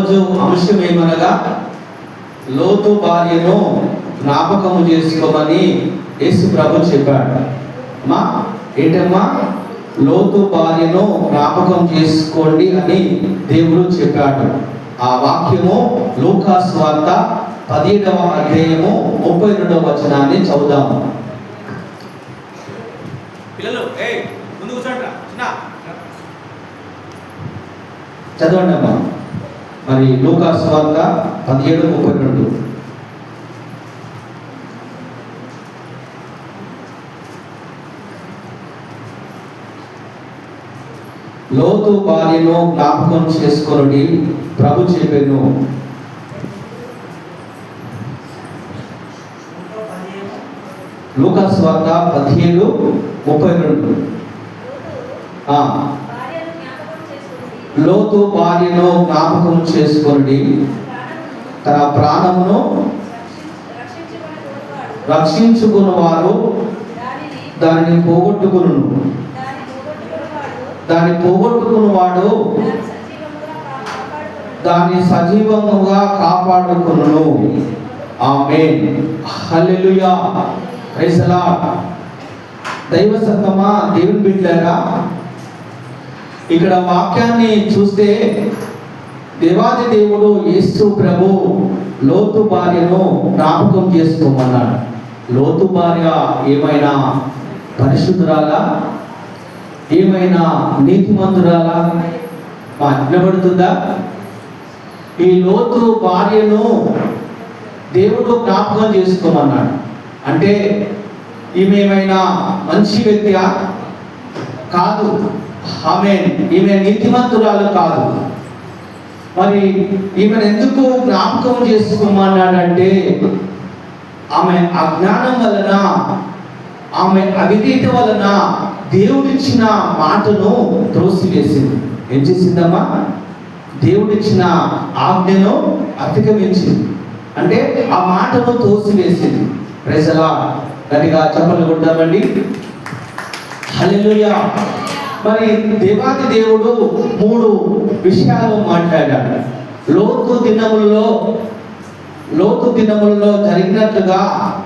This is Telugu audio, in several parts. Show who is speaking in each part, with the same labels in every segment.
Speaker 1: ఈరోజు అంశం ఏమనగా లోతు భార్యను జ్ఞాపకము చేసుకోమని యేసు ప్రభు చెప్పాడు. అమ్మా ఏంటమ్మా? లోతు భార్యను జ్ఞాపకం చేసుకోండి అని దేవుడు చెప్పాడు. ఆ వాక్యము లూకా సువార్త 17వ అధ్యాయము 32వ వచనాన్ని చదువుదాము. చదవండి అమ్మా. మరి లూకా సువార్త 17:32. లోతు భార్యను జ్ఞాపకం చేసుకొనుడి ప్రభు చెప్పెను. లూకా సువార్త 17:32. లోతు భార్యను జ్ఞాపకం చేసుకొనుడి, తన ప్రాణమును రక్షించుకున్నవారు దానిని పోగొట్టుకును, దాన్ని పోగొట్టుకున్నవాడు దాన్ని సజీవముగా కాపాడుకును. ఆమేన్. హల్లెలూయా. Praise the Lord. దైవ సంగమా, దేవుని బిడ్డలారా, ఇక్కడ వాక్యాన్ని చూస్తే దేవాది దేవుడు యేసు ప్రభు లోతు భార్యను జ్ఞాపకం చేసుకోమన్నాడు. లోతు భార్య ఏమైనా పరిశుద్ధురాలా? ఏమైనా నీతిమంతురాలా? వినబడుతుందా? ఈ లోతు భార్యను దేవుడు జ్ఞాపకం చేసుకోమన్నాడు. అంటే ఈమె ఏమైనా మంచి వ్యక్తియా? కాదు. ఈమె నీతిమంతురాలు కాదు. మరి ఈమెను ఎందుకు జ్ఞాపకం చేసుకోమన్నాడంటే ఆమె అజ్ఞానం వలన, ఆమె అవిధేయత వలన దేవుడిచ్చిన మాటను త్రోసివేసింది. ఏం చేసిందమ్మా? దేవుడిచ్చిన ఆజ్ఞను అతిక్రమించింది. అంటే ఆ మాటను తోసివేసింది. Praise the Lord. గట్టిగా చప్పట్లు కొడదామండి. హల్లెలూయా. మరి దేవాది దేవుడు 3 విషయాలు మాట్లాడాడు. లోతు దినములలో జరిగినట్లుగా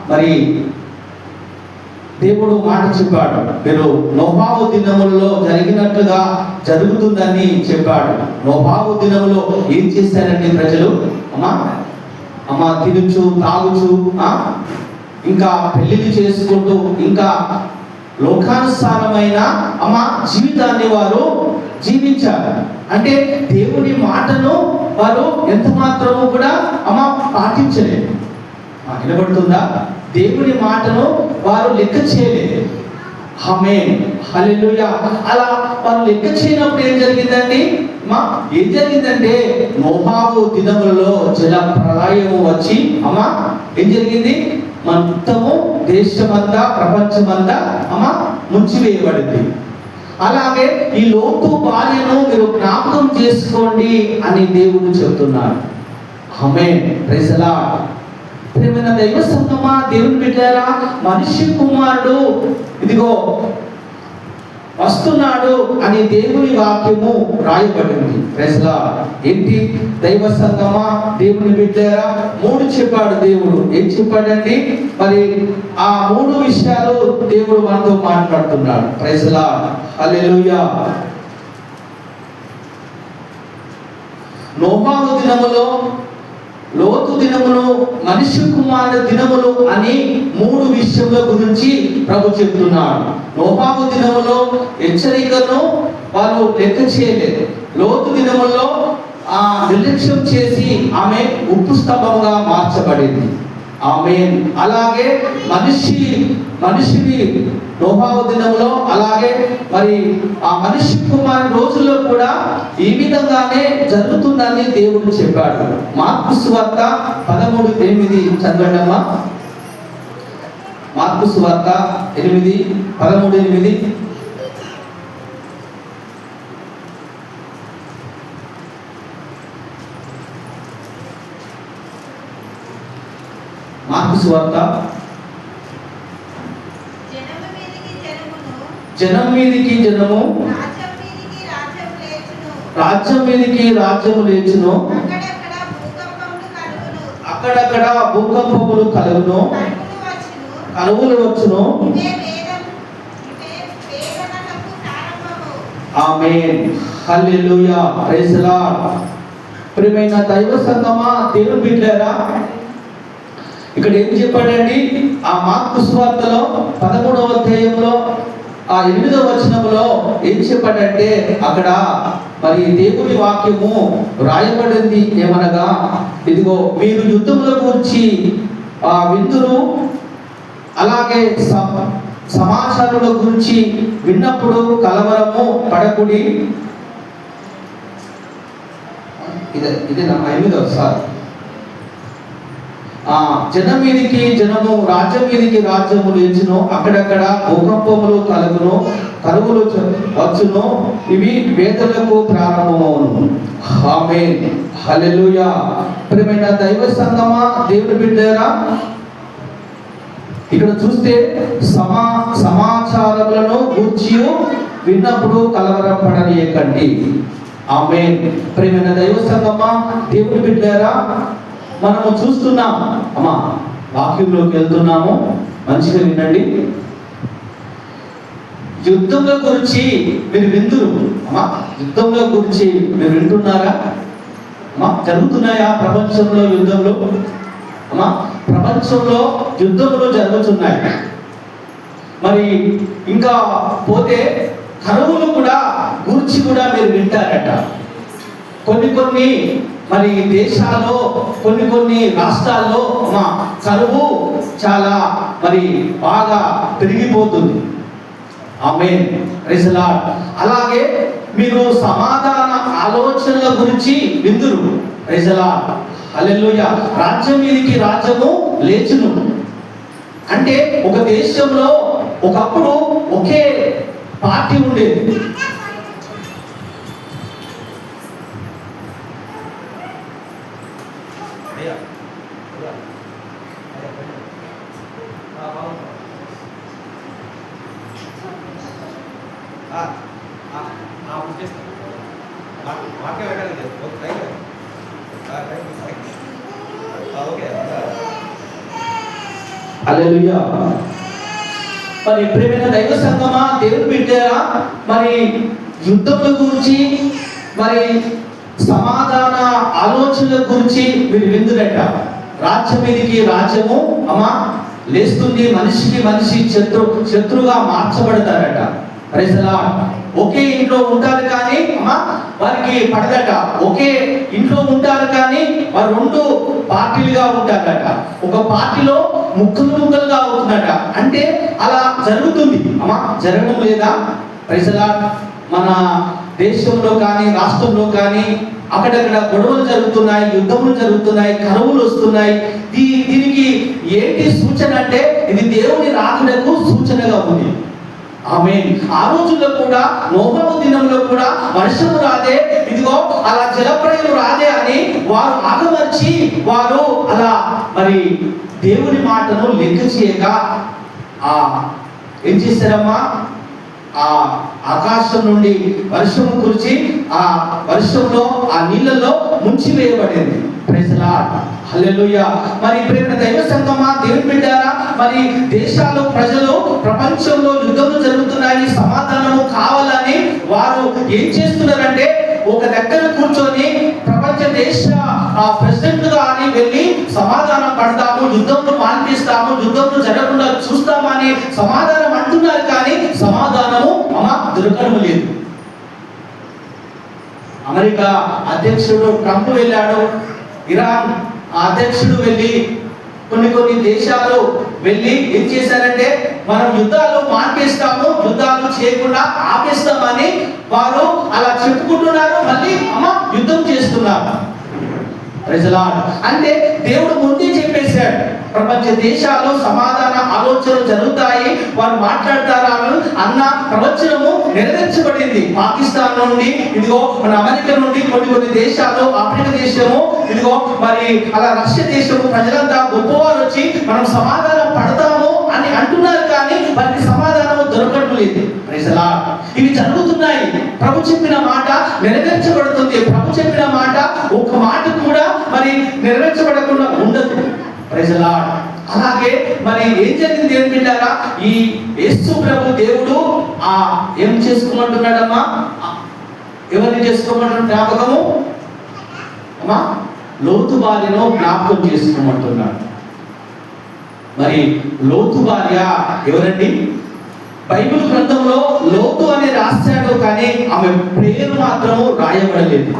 Speaker 1: మరి దేవుడు మాట చెప్పాడు. మీరు నోబావు దినములలో జరిగినట్లుగా జరుగుతుందని చెప్పాడు. నోబావు దినములో ఏం చేశారండి ప్రజలు? అమ్మా తినుచు తాగుచు, ఇంకా పెళ్లిళ్ళు చేసుకుంటూ, ఇంకా లోకానుసారమైన జీవితాన్ని వారు జీవించారు. అంటే దేవుని మాటను వారు ఎంత మాత్రము కూడా పాటించలేదు. వినబడుతుందా? దేవుని మాటను వారు లెక్క చేయలేదు. ఆమేన్. హల్లెలూయా. అలా వారు లెక్క చేయనప్పుడు ఏం జరిగిందండి? ఏం జరిగిందంటే నోబావు దినములలో జల ప్రళయము వచ్చి ఏం జరిగింది? మొత్తము దేశమంతా, ప్రపంచమంతా ముంచివేయబడింది. అలాగే ఈ లోతు భార్యను మీరు జ్ఞాపకం చేసుకోండి అని దేవుడు చెప్తున్నాడు. ఆమేన్. Praise the Lord. ప్రియమైన దైవ సంగమా, దేవుని బిడ్డలారా, మనిషి కుమారుడు ఇదిగో వస్తున్నాడు అని దేవుని వాక్యము రాయబడింది. Praise the Lord. ఏంటి దైవ సంగమా, దేవుని బిడ్డలారా? 3 చెప్పాడు దేవుడు. ఏం చెప్పాడండి? మరి ఆ 3 విషయాలు దేవుడు మనతో మాట్లాడుతున్నాడు. Praise the Lord. హల్లెలూయా. నోబావు దినములో, లోతు దినములు, మనిషి కుమారుడు దినములు అని 3 విషయముల గురించి ప్రభు చెప్తున్నాడు. నోబావు దినములో హెచ్చరికను వారు లెక్క చేయలేదు. లోతు దినములో నిర్లక్ష్యం చేసి ఆమె ఉప్పు స్తంభంగా మార్చబడింది. ఆమేన్. అలాగే మనిషిని నోబావు దినంలో, అలాగే మరి ఆ మనిషి కుమారుని రోజుల్లో కూడా ఈ విధంగానే జరుగుతుందని దేవుడు చెప్పాడు. మార్కు సువార్త 13:8 చదవండమ్మా. మార్కు సువార్త 13:8. మార్కు సువార్త జనం మీదికి జనము, రాజ్యం మీదకి రాజ్యము లేచును, అక్కడక్కడ భూకంపములు కలుగును, కరువులు వచ్చును. ఆమేన్, హల్లెలూయా, ప్రైజ్ ది లార్డ్. ప్రియమైన దైవ సంగమా, దేవుని బిడ్డలారా, ఇక్కడ ఏం చెప్పాడండి? ఆ మార్కు సువార్తలో 13వ అధ్యాయంలో 8వ వచనంలో ఏం చెప్పాడంటే, అక్కడ మరి దేవుని వాక్యము రాయబడింది ఏమనగా, ఇదిగో మీరు యుద్ధముల గురించి విందురు, అలాగే సమాచారుల గురించి విన్నప్పుడు కలవరము పడకుడి. ఇది నా 8వ సార్. జనం మీదికి జనము, రాజ్యం మీదికి రాజ్యము లేచును, అక్కడక్కడ భూకంపములు కలుగును, కరువులు వచ్చును, ఇవి వేదనకు ప్రారంభమవును. ఆమేన్, హల్లెలూయా. ప్రియమైన దైవ సంగమా, దేవుని బిడ్డలారా, ఇక్కడ చూస్తే సమాచారములను గూర్చి విన్నప్పుడు కలవరపడనీయకండి. ఆమేన్. ప్రియమైన దైవ సంగమా, దేవుని బిడ్డలారా, మనము చూస్తున్నాం. అమ్మా, వాక్యంలోకి వెళ్తున్నాము, మంచిగా వినండి. యుద్ధంల గురించి మీరు విందురు. అమ్మా, యుద్ధంల గురించి మీరు వింటున్నారా? అమ్మా, జరుగుతున్నాయా ప్రపంచంలో యుద్ధంలో? అమ్మా, ప్రపంచంలో యుద్ధములు జరుగుతున్నాయి. మరి ఇంకా పోతే కరువులు కూడా గురించి కూడా మీరు వింటారట. కొన్ని మరి దేశాల్లో, కొన్ని రాష్ట్రాల్లో కరువు చాలా మరి బాగా పెరిగిపోతుంది. ఆమేన్, ప్రైజ్ ది లార్డ్. అలాగే మీరు సమాధాన ఆలోచనల గురించి విందురు. ప్రైజ్ ది లార్డ్, హల్లెలూయా. రాజ్యం మీదికి రాజ్యము లేచును అంటే, ఒక దేశంలో ఒకప్పుడు ఒకే పార్టీ ఉండేది. హల్లెలూయా. మరి ప్రియమైన దైవ సంగమా, దేవుని బిడ్డలారా, మరి యుద్ధముల గురించి, మరి సమాధాన ఆలోచనల గురించి మీరు విందురట. రాజ్యం మీదికి రాజ్యము లేస్తుంది, మనిషికి మనిషి శత్రుగా మార్చబడతారట. Praise the Lord. ఒకే ఇంట్లో ఉంటారు కానీ వారికి పడదట. ఒకే ఇంట్లో ఉంటారు కానీ వారు 2 పార్టీలుగా ఉంటారట. ఒక పార్టీలో ముక్కలుగా అవుతుందట. అంటే అలా జరుగుతుంది. జరగడం లేదా? Praise the Lord. మన దేశంలో కానీ, రాష్ట్రంలో కానీ అక్కడక్కడ గొడవలు జరుగుతున్నాయి, యుద్ధములు జరుగుతున్నాయి, కరువులు వస్తున్నాయి. దీనికి ఏంటి సూచన అంటే, ఇది దేవుని రాకడకు సూచనగా ఉంది. ఆమేన్. ఆ రోజుల్లో కూడా, నోబహు దినంలో కూడా వర్షము రాదే, ఇదిగో అలా జలప్రళయం రాదే అని వారు ఆగమర్చి, వారు అలా మరి దేవుని మాటను లెక్క చేయక ఏం చేశారమ్మా? ఆ ఆకాశం నుండి వర్షము కురిచి ఆ వర్షంలో, ఆ నీళ్ళలో ముంచి వేయబడింది. ప్రైజ్ ది లార్డ్, హల్లెలూయా. మరి ప్రియమైన దైవ సంగమా, దేవుని బిడ్డలారా, మరి దేశాలు, ప్రజలు, ప్రపంచంలో యుద్ధములు జరుగుతున్నాయి, సమాధానము కావాలని వారు ఏం చేస్తున్నారంటే, ఒక దగ్గర కూర్చొని ప్రపంచ దేశ ప్రెసిడెంట్ గాని వెళ్ళి సమాధానం పడతాము, యుద్ధంను మాన్పిస్తాము, యుద్ధంను జరగకుండా చూస్తామని సమాధానం అంటున్నారు. కానీ సమాధానము దొరకడం లేదు. అమెరికా అధ్యక్షుడు ట్రంప్ వెళ్ళాడు, ఇరాన్ అధ్యక్షుడు వెళ్ళి, కొన్ని దేశాలు వెళ్ళి ఏం చేశారంటే, మనం యుద్ధాలు మాన్పిస్తాము, యుద్ధాలు చేయకుండా ఆపేస్తామని వారు అలా చెప్పుకుంటున్నారు. మళ్ళీ యుద్ధం చేస్తున్నారు. Praise the Lord. అంటే దేవుడు ముందే చెప్పేశాడు, ప్రపంచ దేశాల్లో సమాధాన ఆలోచనలు జరుగుతాయి, వారు మాట్లాడతారు అన్న ప్రవచనము నెరవేర్చబడింది. పాకిస్తాన్ నుండి, ఇదిగో మన అమెరికా నుండి, కొన్ని దేశాలు, ఆఫ్రికా దేశము, ఇదిగో మరి అలా రష్యా దేశము ప్రజలంతా గొప్పవారు వచ్చి మనం సమాధానం పడతాము అని అంటున్నారు, కానీ వారికి సమాధానం దొరకడం లేదు. Praise the Lord. ఇవి జరుగుతున్నాయి. ప్రభు చెప్పిన మాట నెరవేర్చబడుతుంది. ప్రభు చెప్పిన మాట ఒక మాట కూడా మరి నెరవేర్చబడకుండా ఉండదు. Praise the Lord. అలాగే మరి ఏం జరిగింది ఏంటంటారా, ఈ యేసు ప్రభు దేవుడు ఏం చేసుకోమంటున్నాడమ్మా? ఎవరిని చేసుకోమంటున్నాడు? జ్ఞాపకము అమ్మా, లోతు భార్యను జ్ఞాపకం చేసుకోమంటున్నాడు. మరి లోతు భార్య ఎవరండి? బైబిల్ గ్రంథంలో లోతు అని రాశాడు, కానీ ఆమె పేరు మాత్రము రాయబడలేదు.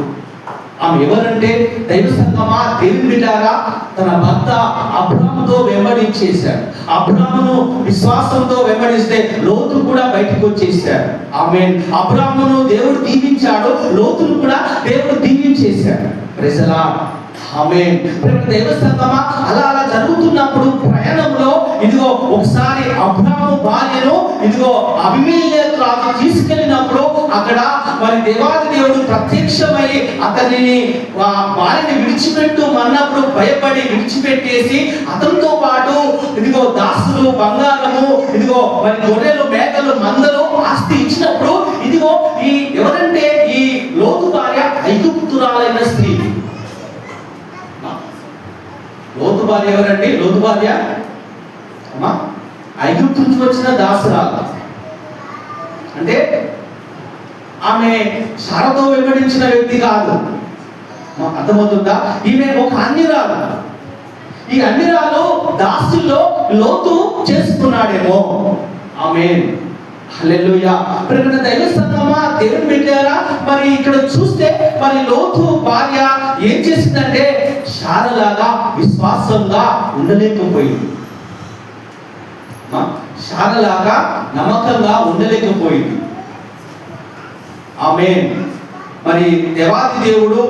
Speaker 1: ఆమె ఎవరంటే, దైవ సంగమా, దేవుని బిడ్డారా, తన భర్త అబ్రాహాముతో వెంబడించేశాడు. అబ్రాహామును విశ్వాసంతో వెంబడిస్తే లోతు కూడా బయటకు వచ్చేసాడు. ఆమేన్. అబ్రాహామును దేవుడు దీవించాడు, లోతును కూడా దేవుడు దీవించేశాడు. Praise the Lord. ఆమేన్. దైవ సంగమా, అలా జరుగుతున్నప్పుడు ప్రయాణంలో ఇదిగో ఒకసారి అబ్రాహాము భార్యను ఇదిగో అబీమెలెకు రాజు తీసుకెళ్ళినప్పుడు అక్కడ మరి దేవాది దేవుడు ప్రత్యక్షమై అతనిని భార్యని విడిచిపెట్టు అన్నప్పుడు భయపడి విడిచిపెట్టేసి అతనితో పాటు ఇదిగో దాసులు, బంగారము, ఇదిగో మరి గొర్రెలు, మేకలు, మందలు, ఆస్తి ఇచ్చినప్పుడు ఇదిగో ఈ ఎవరంటే ఈ లోతు భార్య ఐగుప్తురాలైన స్త్రీ. లోతు భార్య ఎవరండి? లోతు భార్య అమ్మా ఐగుప్తు నుంచి వచ్చిన దాసురాలు. అంటే ఆమె సారతో వెంబడించిన వ్యక్తి కాదు. అర్థమవుతుందా? ఈమె ఒక అన్యురాలు. ఈ అన్యురాలు దాసుల్లో లోతు చేసుకున్నాడేమో. ఆమేన్. హల్లెలూయా. ప్రియమైన దైవ సంగమా, దేవుని బిడ్డలారా, మరి ఇక్కడ చూస్తే మరి లోతు భార్య ఏం చేసిందంటే శారలాగా విశ్వాసంగా ఉండలేకపోయింది. శారలాగా నమ్మకంగా ఉండలేకపోయింది. ఆమేన్. మరి దేవాది దేవుడు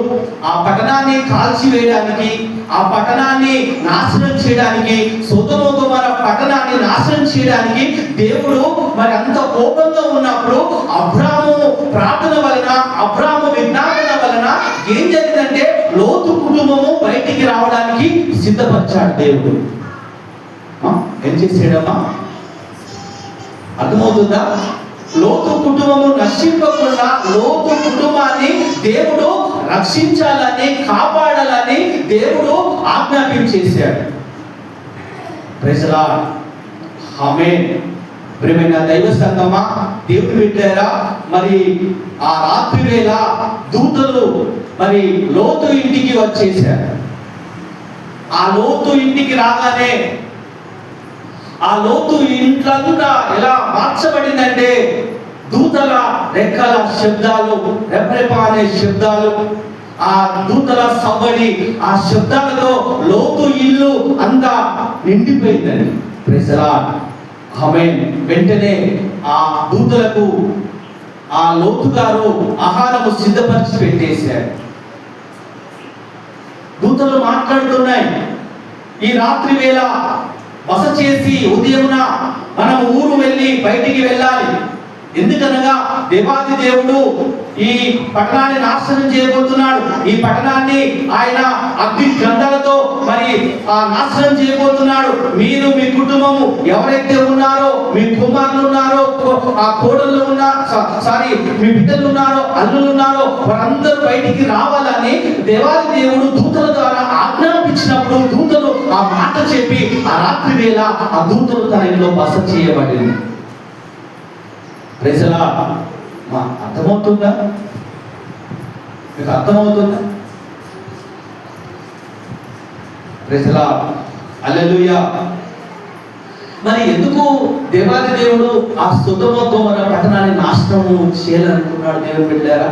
Speaker 1: ఆ పట్టణాన్ని కాల్చివేయడానికి, ఆ పట్టణాన్ని నాశనం చేయడానికి, సొదొమ గొమొర్రా పట్టణాన్ని నాశనం చేయడానికి దేవుడు మరి అంత కోపంగా ఉన్నప్పుడు అబ్రాహాము ప్రార్థన వలన, అబ్రాహాము విజ్ఞాపన వలన ఏం జరిగిందంటే లోతు కుటుంబము బయటికి రావడానికి సిద్ధపరిచాడు దేవుడు. ఏం చేసాడమ్మా? అర్థమవుతుందా? లోతు కుటుంబము నశింపకుండా లోతు కుటుంబాన్ని దేవుడు రక్షించాలని, కాపాడాలని దేవుడు ఆజ్ఞాపించేశాడు. Praise the Lord. ఆమేన్. ప్రియమైన దైవ సంగమా, దేవుని బిడ్డలారా, మరి ఆ రాత్రి వేళ దూతలు మరి లోతు ఇంటికి వచ్చేశారు. ఆ లోతు ఇంటికి రాగానే ఆ లోతు ఇంట్లంతా ఎలా మార్చబడిందంటే దూతల రెక్కల శబ్దాలు, రెపరెప అనే శబ్దాలు, ఆ దూతల సవ్వడి, ఆ శబ్దాలతో లోతు ఇల్లు అంతా నిండిపోయిందండి. Praise the Lord. ఆమేన్. వెంటనే ఆ దూతలకు ఆ లోతు గారు ఆహారము సిద్ధపరిచి పెట్టేశారు. దూతలు మాట్లాడుతున్నాయి, ఈ రాత్రి వేళ బస చేసి ఉదయమున మనం ఊరు వెళ్ళి బయటికి వెళ్ళాలి. ఎందుకనగా దేవాది దేవుడు ఈ పట్టణాన్ని నాశనం చేయబోతున్నాడు. ఈ పట్టణాన్ని ఆయన అగ్ని గ్రంథాలతో మరి నాశనం చేయబోతున్నాడు. మీరు మీ కుటుంబము ఎవరైతే ఉన్నారో, మీ కుమారులు ఉన్నారో, ఆ కోడళ్ళు మీ బిడ్డలు ఉన్నారో, అల్లులు ఉన్నారో, వారందరూ బయటికి రావాలని దేవాది దేవుడు దూతల ద్వారా ఆజ్ఞాపించినప్పుడు దూతలు ఆ మాట చెప్పి ఆ రాత్రి వేళ ఆ దూతలు తన ఇంట్లో బస చేయబడింది. Praise the Lord. అర్థమవుతుందా? మీకు అర్థమవుతుందా? Praise the Lord. హల్లెలూయా. మరి ఎందుకు దేవాది దేవుడు ఆ సొదొమ గొమొర్రా పట్టణాన్ని నాశనము చేయాలనుకున్నాడు? దేవుని బిడ్డలారా,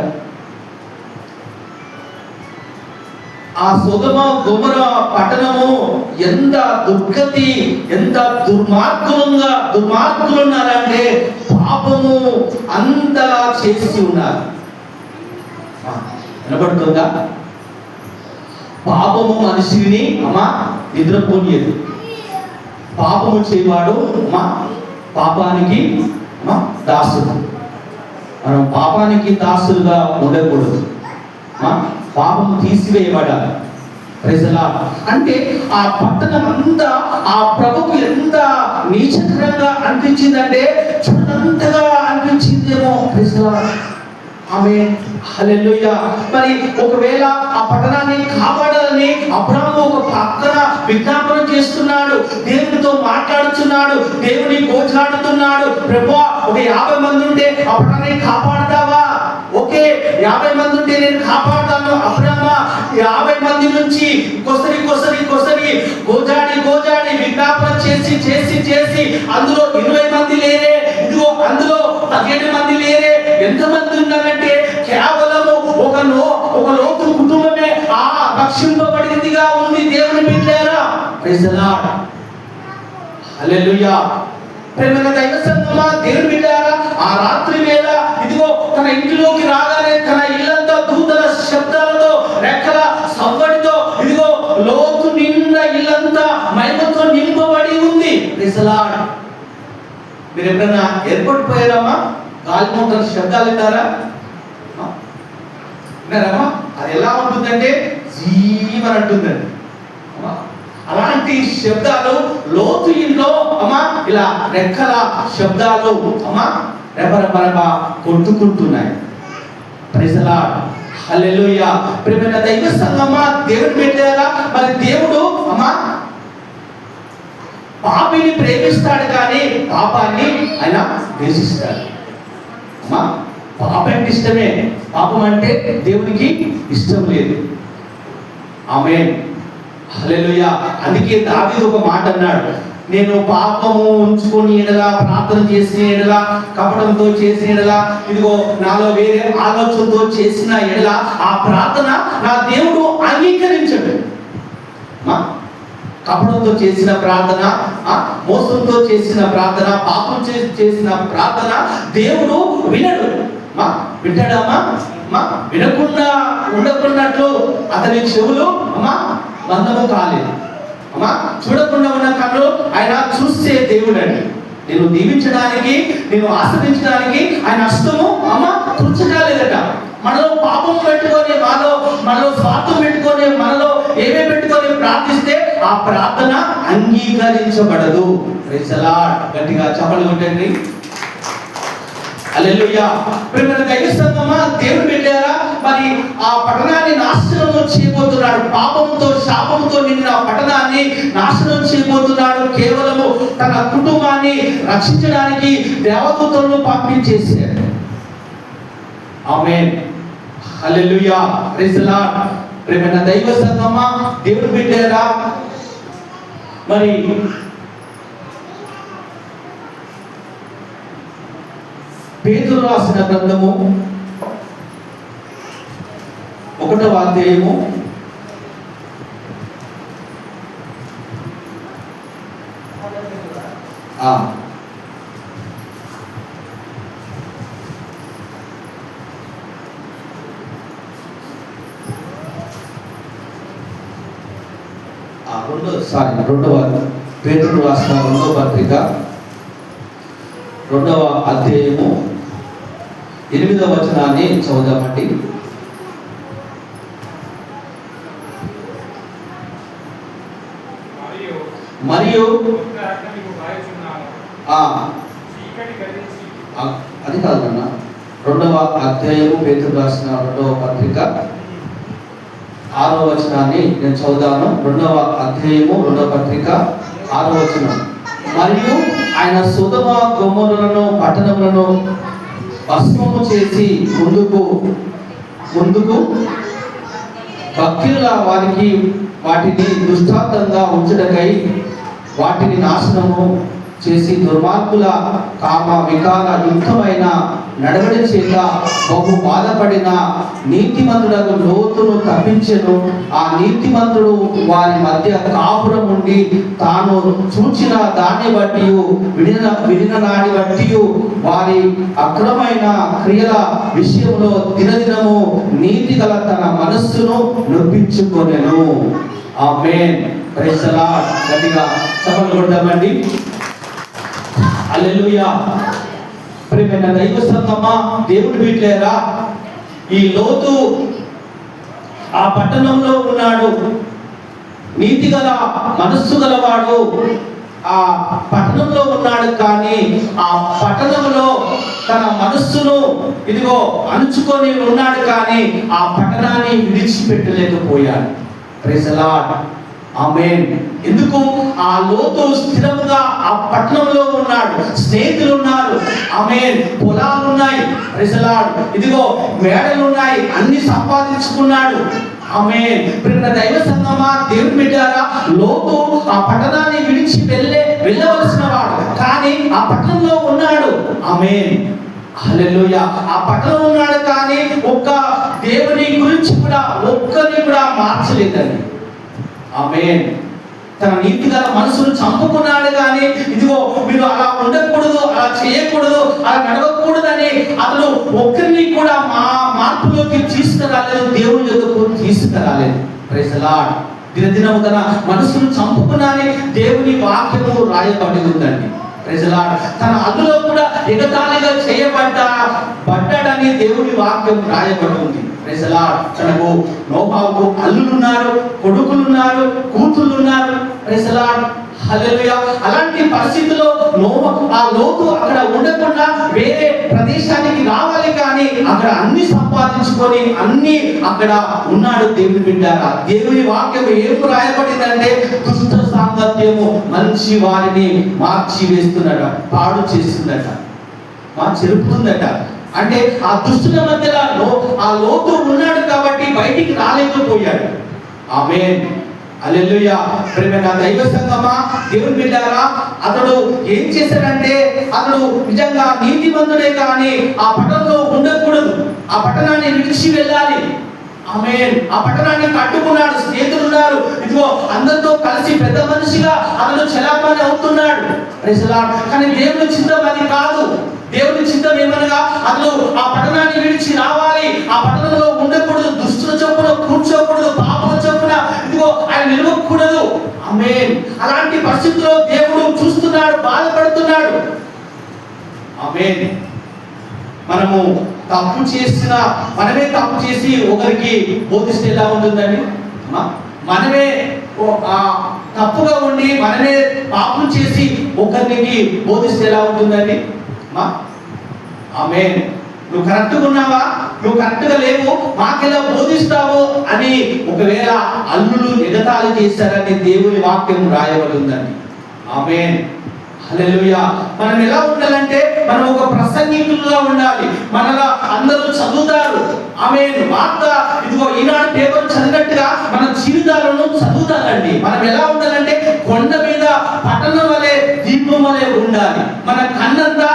Speaker 1: ఆ సొదొమ గొమొర్రా పట్టణము ఎంత దుర్గతి, ఎంత దుర్మార్గులు ఉన్నారంటే పాపము అంతా చేసి ఉన్నారు. వినబడుతుందా? పాపము మనిషిని నిద్రపోనియదు. పాపము చేయవాడు పాపానికి దాసుడు. మనం పాపానికి దాసులుగా ఉండకూడదు. పాపము తీసివేయబడాలి. Praise the Lord. అంటే ఆ పట్టణం అంతా ఆ ప్రభుకు ఎంత నీచకరంగా అనిపించిందంటే చూడంతగా అనిపించిందేమో. Praise the Lord. ఆమేన్. హల్లెలూయా. మరి ఒకవేళ ఆ పట్టణాన్ని కాపాడాలని అబ్రాహాము ఒక పక్కన విజ్ఞాపన చేస్తున్నాడు, దేవునితో మాట్లాడుతున్నాడు, దేవుని గోచాడుతున్నాడు. ప్రభువా, ఒక 50 మంది ఉంటే ఆ పట్టణాన్ని కాపాడతావా? ఓకే, 50 మంది ఉంటే నేను కాపాడతాను. అబ్రామా, 50 మంది నుంచి కొసరి గోజాడి విజ్ఞాపన చేసి అందులో 20 మంది లేరే, ఇదిగో అందులో 17 మంది లేరే. ఎంతమంది ఉన్నారంటే కేవలము ఒక లోతు కుటుంబమే ఆ రక్షింపబడిందిగా ఉంది. దేవుని బిడ్డలారా, ప్రైజ్ ది లార్డ్. హల్లెలూయా. ప్రేమగల దైవ సంగమా, దేవుని బిడ్డలారా, ఆ రాత్రి వేళ ఇదిగో తన ఇంటిలోకి రాగానే తన ఇల్లంతా దూతల శబ్దాలతో, రెక్కల సవ్వడితో, ఇదిగో లోతు నిండా ఇల్లంతా మహిమతో నింపబడి ఉంది. Praise the Lord. మీరు ఎప్పుడైనా ఎయిర్పోర్ట్ పోయారమ్మా? గాలి మోటార్ శబ్దాలు విన్నారా? విన్నారమ్మా? అది ఎలా ఉంటుందంటే జీవన్ అంటుందండి. అలాంటి శబ్దాలు లోతు ఇంట్లో అమ్మా ఇలా రెక్కల శబ్దాలు అమ్మా రెపరెపరగా కొట్టుకుంటున్నాయి. Praise the Lord. హల్లెలూయా. ప్రియమైన దైవ సంగమా, దేవుని బిడ్డలారా, మరి దేవుడు అమ్మా పాపిని ప్రేమిస్తాడు కానీ పాపాన్ని ఆయన ద్వేషిస్తాడు. అమ్మా, పాపం అంటే ఇష్టమే, పాపం అంటే దేవునికి ఇష్టం లేదు. ఆమేన్. హల్లెలూయా. అందుకే దావీదు ఒక మాట అన్నాడు, నేను పాపము ఉంచుకొని ఎడలా, ప్రార్థన చేసిన ఎడలా, కపటంతో చేసిన ఎడలా, ఇదిగో నాలో వేరే ఆలోచనతో చేసిన ఎడలా ఆ ప్రార్థన నా దేవుడు అంగీకరించడు. కపటంతో చేసిన ప్రార్థన, మోసంతో చేసిన ప్రార్థన, పాపం చేసిన ప్రార్థన దేవుడు వినడు. వింటాడమ్మా? వినకుండా ఉండకున్నట్లు అతని చెవులు మందము కాలేదు. చూడకుండా ఉన్న కళ్ళు ఆయన చూసే దేవుడు అండి. నేను దీవించడానికి, నేను ఆస్వాదించడానికి ఆయన హస్తము కూర్చోలేదట. మనలో పాపం పెట్టుకొని, మనలో స్వార్థం పెట్టుకొని, మనలో ఏమే పెట్టుకొని ప్రార్థిస్తే ఆ ప్రార్థన అంగీకరించబడదు. Praise the Lord. గట్టిగా చప్పట్లు కొట్టండి. హల్లెలూయా. ప్రియమైన దైవ సంగమా, దేవుని బిడ్డలారా, మరి ఆ పట్టణాన్ని నాశనం చేయబోతున్నాడు. పాపంతో, శాపంతో నిండిన పట్టణాన్ని నాశనం చేయబోతున్నాడు. కేవలము తన కుటుంబాన్ని రక్షించడానికి దేవదూతలను పంపించేశాడు. ఆమేన్. హల్లెలూయా. Praise the Lord. ప్రియమైన దైవ సంగమా, దేవుని బిడ్డలారా, మరి పేతురు రాసిన గ్రంథము 1వ అధ్యాయము 2వ పేతురు రాసిన 2వ పత్రిక 2వ అధ్యాయము 8వ వచనాన్ని చదువుదామండి. మరియు అది కాదన్నా, 2వ అధ్యాయము పేతురు రాసిన 2వ పత్రిక 6వ వచనాన్ని నేను చదువుదాను. 2వ అధ్యాయము 2వ పత్రిక 6వ వచనం. మరియు ఆయన సొదొమ గొమొర్రాలను పట్టణములను భస్మము చేసి ముందుకు భక్తుల వాటిని దృష్టాంతంగా ఉంచుటకై వాటిని నాశనము చేసి దుర్మార్గుల కామ వికార యుక్తమైన నడవడి చేత బహు బాధపడిన నీతిమంతులకు లోతును తప్పించెను. ఆ నీతిమంతుడు వారి మధ్య కాపురం ఉండి తాను చూచిన దాన్ని బట్టి వినిన దాన్ని బట్టి వారి అక్రమైన క్రియల విషయంలో దినదినము నీతి గల తన మనస్సును నొప్పించుకొనెను. ఆమేన్. Praise the Lord. గట్టిగా చప్పట్లు కొడదామండి. హల్లెలూయా. ప్రియమైన దైవ సంగమా, దేవుని బిడ్డలారా, ఈ లోతు ఆ పట్టణంలో ఉన్నాడు. నీతిగల మనస్సు గలవాడు ఆ పట్టణంలో ఉన్నాడు, కానీ ఆ పట్టణంలో తన మనస్సును ఇదిగో అణుచుకొని ఉన్నాడు, కానీ ఆ పట్టణాన్ని విడిచిపెట్టలేకపోయాడు. ప్రైజ్ ది లార్డ్, ఆమేన్. ఎందుకు? ఆ లోతు స్థిరముగా ఆ పట్టణంలో ఉన్నాడు, స్నేహితులు ఉన్నారు, ఆమేన్, పొలాలు ఉన్నాయి, ప్రైజ్ ది లార్డ్, ఇదిగో మేడలు ఉన్నాయి, అన్ని సంపాదించుకున్నాడు, ఆమేన్. ప్రియ దైవ సంగమా, దేవుని బిడ్డలారా, లోతు ఆ పట్టణాన్ని విడిచి వెళ్ళవలసిన వాడు, కానీ ఆ పట్టణంలో ఉన్నాడు, ఆమేన్, హల్లెలూయా. ఆ పట్టణంలో ఉన్నాడు, కానీ ఒక్క దేవుని గురించి కూడా ఒక్కరిని కూడా మార్చలేదండి, ఆమేన్. తన నీతిగల మనసును చంపుకున్నాడు, కానీ ఇదిగో మీరు అలా ఉండకూడదు, అలా చేయకూడదు, అలా నడవకూడదని అతను ఒక్కరిని కూడా మార్పులోకి తీసుకురాలేదు, దేవుని యొద్దకు తీసుకురాలేదు. Praise the Lord. దినదినము తన మనసును చంపుకున్నాని దేవుని వాక్యము రాయబడి ఉందండి. Praise the Lord. తన అందులో కూడా ఎగతాళిగా చేయబడ్డాడని దేవుని వాక్యం రాయబడి ఉంది. Praise the Lord. తనకు నోవాహుకు అల్లులున్నారు, కొడుకులున్నారు, కూతుళ్ళున్నారు. Praise the Lord, hallelujah. అలాంటి పరిస్థితిలో ఆ లోతు అక్కడ ఉండకుండా వేరే ప్రదేశానికి రావాలి, కానీ అక్కడ అన్ని సంపాదించుకొని అన్ని అక్కడ ఉన్నాడు. దేవుని బిడ్డారా, దేవుని వాక్యం ఏం రాయబడిందంటే దుష్ట సాంగత్యము మంచి వారిని మార్చి వేస్తున్నట, పాడు చేస్తుందట, చెరుపుతుందట. అంటే ఆ దుష్టుల మధ్యలో ఆ లోతు ఉన్నాడు కాబట్టి బయటికి రాలేకపోయాడు. ఆమేన్, హల్లెలూయా. ప్రియమైన దైవ సంగమా, దేవుని బిడ్డలారా, అతడు ఏం చేశాడంటే అతడు నిజంగా నీతిమంతుడే, కానీ ఆ పట్టణంలో ఉండకూడదు, ఆ పట్టణాన్ని విడిచి వెళ్ళాలి, ఆమేన్. ఆ పట్టణాన్ని కట్టుకున్నాడు, స్నేహితులు ఉన్నారు, ఇదిగో అందరితో కలిసి పెద్ద మనిషిగా అతడు చలామణి అవుతున్నాడు. Praise the Lord. కానీ దేవుని చిత్తం అది కాదు. దేవుని చిత్తం ఏమనగా అతడు ఆ పట్టణాన్ని విడిచి రావాలి, ఆ పట్టణంలో ఉండకూడదు, దుష్టుల చొప్పున కూర్చోకూడదు, పాపల చొప్పున ఇదిగో ఆయన నిలవకూడదు, ఆమేన్. అలాంటి పరిస్థితుల్లో దేవుడు చూస్తున్నాడు, బాధపడుతున్నాడు, ఆమేన్. మనమే తప్పు చేసి ఒకరికి బోధిస్తే ఎలా ఉంటుందండి? మనమే తప్పుగా ఉండి మనమే పాపం చేసి ఒకరికి బోధిస్తే ఎలా ఉంటుందండి? ఆమేన్. నువ్వు కరెక్ట్గా ఉన్నావా, నువ్వు కరెక్ట్గా లేవు, మాకెలా బోధిస్తావు అని ఒకవేళ అల్లులు ఎగతాళి చేశారని దేవుని వాక్యం రాయబడి ఉందండి. ఆమేన్, హల్లెలూయా. మనం ఎలా ఉండాలంటే మనం ఒక ప్రసంగికులుగా ఉండాలి. మనలా అందరూ చదువుతారు, ఆమేన్. వార్త ఇదిగో ఈనాడు పేపర్ చదివినట్టుగా మన జీవితాలను చదువుతారండి. మనం ఎలా ఉండాలంటే కొండ మీద పట్టణం వలె, దీపం వలె ఉండాలి. మన కన్నంతా,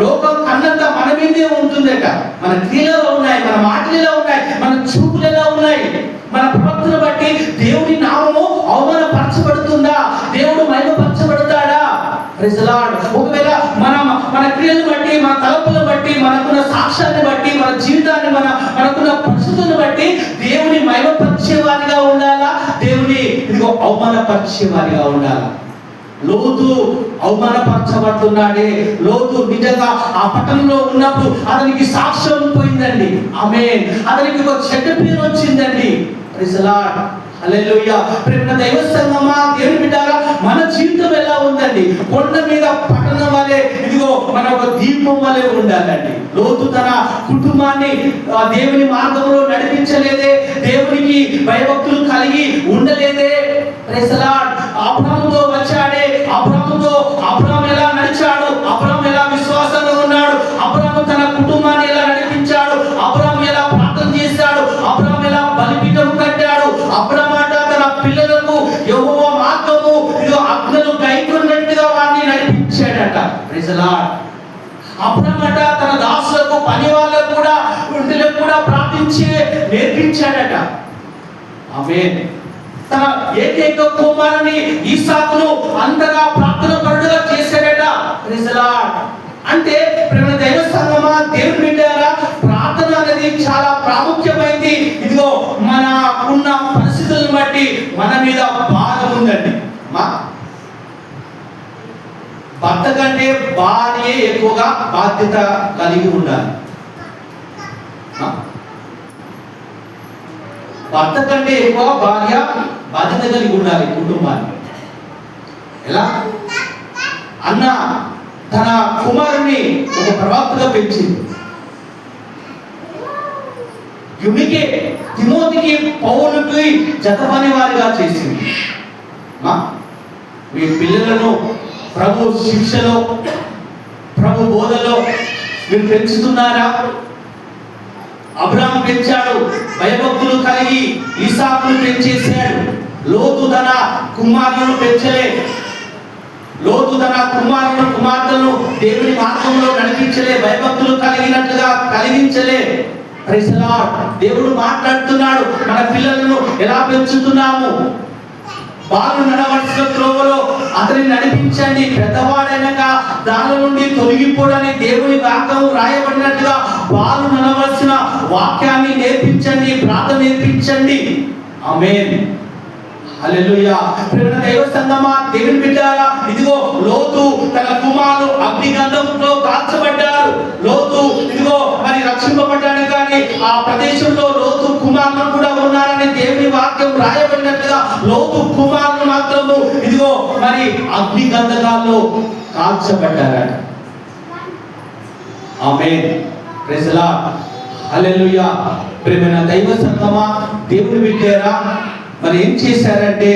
Speaker 1: లోకం కన్నంతా మన మీదే ఉంటుందట. మన క్రియలు ఉన్నాయి, మన మాటలు ఉన్నాయి, మన చూపులు ఎలా ఉన్నాయి, మన ప్రవర్తన బట్టి దేవుని నామము అవమానపరచబడుతుందా, దేవుడు మహిమపరచబడతాడా? Praise the lord. ఒకవేళ మన క్రియలను బట్టి, మన తలపులను బట్టి, మనకున్న సాక్ష్యాన్ని బట్టి, మన జీవితాన్ని మనకున్న పరిస్థితులను బట్టి దేవుని మహిమపరిచేవారిగా ఉండాలా, దేవుని ఇదిగో అవమానపరిచేవారిగా ఉండాలా? లోతు అవమానపరచబడుతున్నాడే. లోతు నిజంగా ఆ పట్టణంలో ఉన్నప్పుడు అతనికి సాక్ష్యం పోయిందండి, ఆమేన్. అతనికి ఒక చెడ్డ పేరు వచ్చిందండి. ప్రైజ్ ది లార్డ్, హల్లెలూయా. ప్రియమైన దైవ సంగమా, దేవుని బిడ్డలారా, మన జీవితం ఎలా ఉందండి? కొండ మీద పట్టణం వలె, ఇదిగో మన ఒక దీపం వలె ఉండాలండి. లోతు తన కుటుంబాన్ని దేవుని మార్గంలో నడిపించలేదే, దేవునికి భయభక్తులు కలిగి ఉండలేదే. Praise the Lord. అబ్రాహాముతో వచ్చాడే, అబ్రాహాము ఎలా నడిచాడు, అబ్రాహాము ఎలా విశ్వాసంగా ఉన్నాడు, అబ్రాహాము తన కుటుంబాన్ని ఎలా నడిపించాడు, అబ్రాహాము ఎలా ప్రార్థన చేశాడు, అబ్రాహాము ఎలా బలిపీఠం కట్టాడు, అబ్రాహాము తన పిల్లలకు యెహోవా మార్గము ఇదిగో ఆజ్ఞలు గైకొన్నట్టుగా వారిని నడిపించాడట. Praise the Lord. అబ్రాహాము తన దాసులకు, పని వాళ్ళకు కూడా, ఇంటిలకు కూడా నేర్పించాడట, ఆమేన్. తన ఏకైక కుమారుని ఇస్సాకును అంతగా ప్రార్థన పరుడుగా చేశాడట. Praise the Lord. అంటే ప్రియమైన దైవ సంగమా, దేవుని బిడ్డలారా, ప్రార్థన అనేది చాలా ప్రాముఖ్యమైనది. ఇదిగో మనకున్న పరిస్థితులను బట్టి మన మీద భారం ఉందండి. భర్త కంటే భార్యే ఎక్కువగా బాధ్యత కలిగి ఉండాలి. భర్త కంటే ఎక్కువ భార్య బాధ్యత కలిగి ఉండాలి కుటుంబాన్ని. ఎలా? అన్న తన కుమారుని ఒక ప్రవక్తగా పెంచింది. యునికే తిమోతికి పౌలుకి జతపని వారిగా చేసింది. మీ పిల్లలను ప్రభు శిక్షలో ప్రభు బోధలో మీరు పెంచుతున్నారా? అబ్రాహాము పెంచాడు, భయభక్తులు కలిగి ఇసాకును పెంచేశాడు. లోతు తన కుమారులను పెంచలే. లోతు తన కుమార్తెలను దేవుని మార్గంలో నడిపించలే, భయభక్తులు కలిగినట్లుగా కలిగించలే. Praise the Lord. దేవుడు మాట్లాడుతున్నాడు, మన పిల్లలను ఎలా పెంచుతున్నాము? బాలు నడవలసిన త్రోవలో అతన్ని నడిపించండి, పెద్దవాడైనాక దాని నుండి తొలగిపోవడానికి దేవుని వాక్యం రాయబడినట్లుగా బాలు నడవలసిన వాక్యాన్ని నేర్పించండి, ప్రార్థన నేర్పించండి. ఆమేన్, హల్లెలూయా. ప్రియమైన దైవ సంగమా, దేవుని బిడ్డలారా, ఇదిగో లోతు తన కుమారులు అగ్నిగంధంలో కాల్చబడ్డారు. లోతు ఇదిగో మరి రక్షింపబడ్డాడు, కానీ ఆ ప్రదేశంలో లోతు కుమారులు కూడా ఉన్నారని దేవుని వాక్యం రాయబడినట్లుగా లోతు కుమారులు మాత్రము ఇదిగో మరి అగ్నిగంధకాల్లో కాల్చబడ్డారట. ఆమేన్, ప్రైజ్ ది లార్డ్, హల్లెలూయా. ప్రియమైన దైవ సంగమా, దేవుని బిడ్డలారా, మరి ఏం చేశారంటే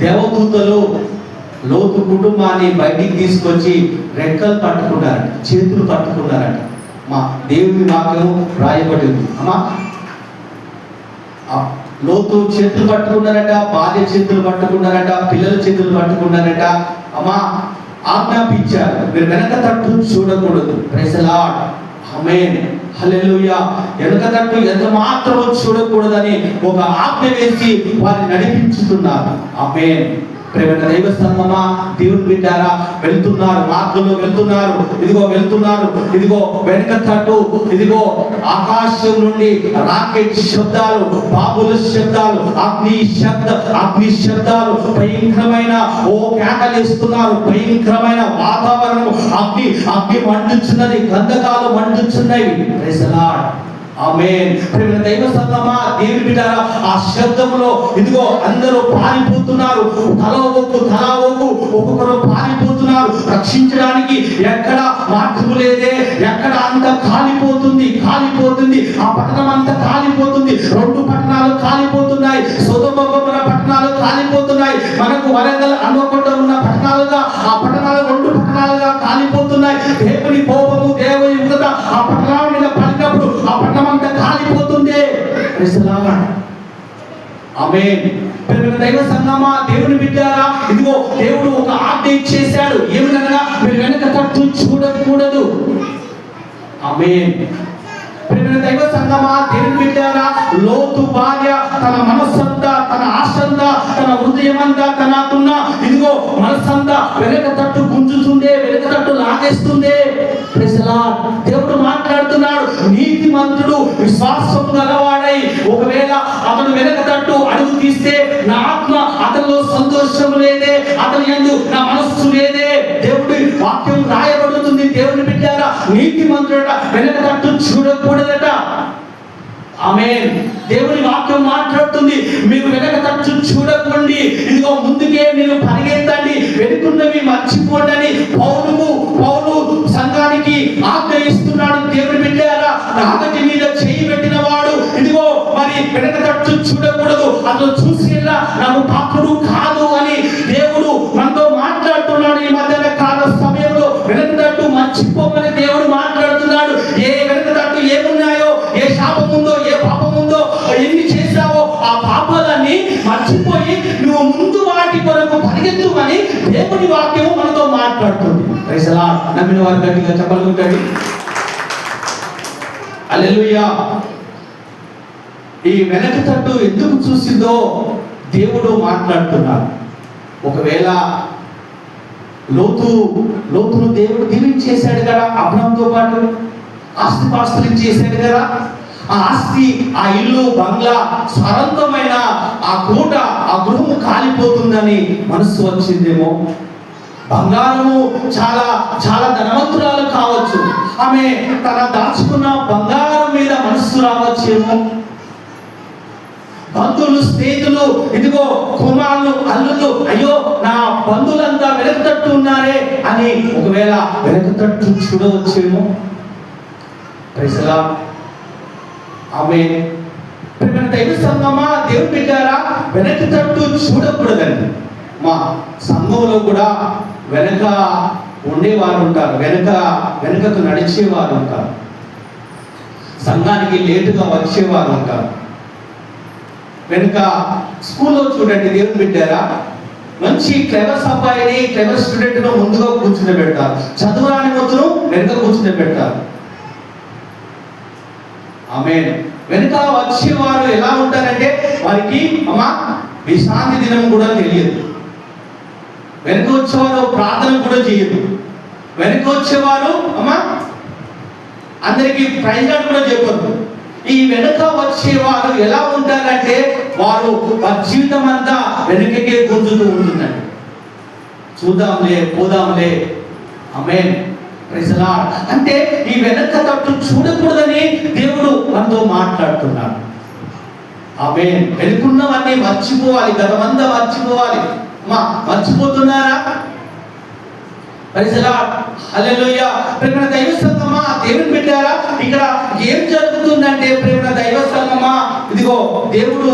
Speaker 1: దేవదూతలు లోతు కుటుంబాన్ని బయటికి తీసుకొచ్చి రెక్కలు పట్టుకున్నారట, చేతులు పట్టుకున్నారట. దేవుని వాక్యం రాయబడింది. లోతు చేతులు పట్టుకున్నారట, భార్య చేతులు పట్టుకున్నారట, పిల్లల చేతులు పట్టుకున్నారట. ఆజ్ఞాపించారు, మీరు వెనక తట్టు చూడకూడదు. ప్రైజ్ ది లార్డ్, ఆమేన్, హల్లెలూయా. వెనక తట్టు ఎంత మాత్రము చూడకూడదని ఒక ఆజ్ఞ వేసి వారిని నడిపించుతున్నారు. ఆమేన్. ప్రియమైన దైవ సంగమా, దేవుని బిడ్డారా, వెళ్తున్నారు, మార్గంలో వెళ్తున్నారు, ఇదిగో వెళ్తున్నారు. ఇదిగో వెనక తట్టు ఇదిగో ఆకాశం నుండి రాకెట్ శబ్దాలు, బాబుల శబ్దాలు, అగ్ని శబ్దాలు, భయంకరమైన కేకలేస్తున్నారు. భయంకరమైన వాతావరణం, అగ్ని మండుచున్నది, గంధకాలు మండుచున్నవి. ప్రైజ్ ది లార్డ్, ఆమేన్. ప్రియమైన దైవ సంగమా, దేవుని బిడ్డలారా, ఆ శబ్దంలో ఇదిగో అందరూ పారిపోతున్నారు. తల ఒక్కు ఒక్కొక్కరు పారిపోతున్నారు. రక్షించడానికి ఎక్కడ మార్గము లేదే, ఎక్కడ అంత కాలిపోతుంది. ఆ పట్టణం అంతా కాలిపోతుంది. 2 పట్టణాలు కాలిపోతున్నాయి. సొదొమ గొమొర్రా పట్టణాలు కాలిపోతున్నాయి. మనకు వరంగల్ హన్మకొండ ఉన్న పట్టణాలుగా ఆ పట్టణాలు 2 పట్టణాలుగా కాలిపోతున్నాయి. దేవుని కోపము, దేవుని ఉగ్రత ఆ పట్టణాల మీద పడినప్పుడు ఆ పట్టణం అంతా కాలిపోతుంది. ప్రైజ్ ది లార్డ్, ఆమేన్. ప్రియమైన దైవ సంగమా, దేవుని బిడ్డలారా, ఇదిగో దేవుడు ఒక ఆజ్ఞ ఇచ్చేశాడు. ఏమనగా మీరు వెనక తట్టు చూడకూడదు. ఆమేన్. ప్రియమైన దైవ సంగమా, దేవుని బిడ్డలారా, లోతు భార్య తన మనస్సంతా, తన ఆశంతా, తన హృదయమంతా, తనకున్న ఇదిగో మనస్సంతా వెనక తట్టు గుంజుతుందే, వెనక తట్టు లాగేస్తుందే. Praise the Lord. దేవుడు మాట్లాడుతున్నాడు, నీతిమంతుడు విశ్వాసం గలవాడై ఒకవేళ అతడు వెనక తట్టు అడుగు తీస్తే నా ఆత్మ అతనిలో సంతోషం లేదే, అతని యందు నా మనస్సు లేదే. దేవుడి వాక్యం రాయబడుతుంది. దేవుని బిడ్డలారా, నీతిమంతుడట వెనక తట్టు చూడకూడదట. ఆమేన్. దేవుని వాక్యం మాట్లాడుతుంది, మీరు వెనక తట్టు చూడకండి, ఇదిగో ముందుకే మీరు పరిగెత్తండి, వెనుకున్నవి మర్చిపోండి అని పౌలు సంఘానికి ఆజ్ఞ ఇస్తున్నాడు. దేవుని బిడ్డలారా, రాగటి మీద చేయి పెట్టిన వాడు ఇదిగో మరి వెనక తట్టు చూడకూడదు. అతను చూసేలా నాకు పాత్రుడు కాదు అని దేవుడు మనతో మాట్లాడుతున్నాడు. ఈ మధ్యన కాల సమయంలో వెనక తట్టు మర్చిపోమని దేవుడు మాట్లాడుతున్నాడు. ఏ వెనక తట్టు ఏమున్నాయో, ఏ శాపం ఉందో, ఏ పాపం ఉందో, ఎన్ని చేశావో ఆ పాపాలన్నీ మర్చిపోయి నువ్వు ముందు వాటి కొరకు పరిగెత్తుమని దేవుని వాక్యము మనతో మాట్లాడుతుంది. Praise the Lord. నమ్మిన వారు గట్టిగా చెప్పగలుగుతాడు. హల్లెలూయా. ఈ వెనక తట్టు ఎందుకు చూసిందో దేవుడు మాట్లాడుతున్నాడు. ఒకవేళ లోతును దేవుడు దీవించేశాడు కదా, అబ్రహాముతో పాటు ఆస్తిపాస్తులు ఇచ్చేశాడు కదా. ఆ ఆస్తి, ఆ ఇల్లు, బంగ్లా, స్వరంతమైన ఆ కోట, ఆ గృహము కాలిపోతుందని మనసు వచ్చిందేమో. బంగారము చాలా చాలా ధనవంతురాలు కావచ్చు, ఆమె తన దాచుకున్న బంగారం మీద మనస్సు రావచ్చేమో. బంధువులు, స్నేహితులు, ఇదిగో కుమారులు, అల్లుళ్ళు, అయ్యో నా బంధువులంతా వెనక తట్టు ఉన్నారే అని ఒకవేళ వెనక తట్టు చూడవచ్చేమో. Praise the Lord. ఆమేన్. దైవ సంఘమా, దేవుని బిడ్డారా, వెనక తట్టు చూడకూడదండి. మా సంఘంలో కూడా వెనక ఉండేవారు ఉంటారు, వెనకకు నడిచేవారు ఉంటారు, సంఘానికి లేటుగా వచ్చేవారు ఉంటారు. వెనుక స్కూల్లో చూడండి, దేవుని బిడ్డారా, మంచి క్లెవర్ అబ్బాయిని, క్లెవర్ స్టూడెంట్ను ముందుగా కూర్చుని పెడతారు, చదువురాని మొత్తం వెనుక కూర్చుని పెడతారు. ఆమేన్. వెనుక వచ్చేవారు ఎలా ఉంటారంటే వారికి విశ్రాంతి దినం కూడా తెలియదు. వెనుక వచ్చేవారు ప్రార్థన కూడా చేయదు. వెనుక వచ్చేవారు అందరికి ప్రైజ్ కూడా చెప్పరు. ఈ వెనుక వచ్చేవారు ఎలా ఉంటారంటే వారు జీవితం అంతా వెనుకకే గుంజుతూ ఉంటుందండి. చూద్దాంలే, పోదాంలే. ఆమేన్. Praise the Lord. అంటే ఈ వెనక తట్టు చూడకూడదని దేవుడు మనతో మాట్లాడుతున్నాడు. ఆమేన్. వెనుకున్నవన్నీ మర్చిపోవాలి, గతమంతా మర్చిపోవాలి. మర్చిపోతున్నారా? Praise the Lord. హల్లెలూయా. ప్రేమ దైవ సంఘమా, దేవుని బిడ్డారా, ఇక్కడ ఏం జరుగుతుందంటే ప్రేమ దైవ సంఘమా, ఇదిగో దేవుడు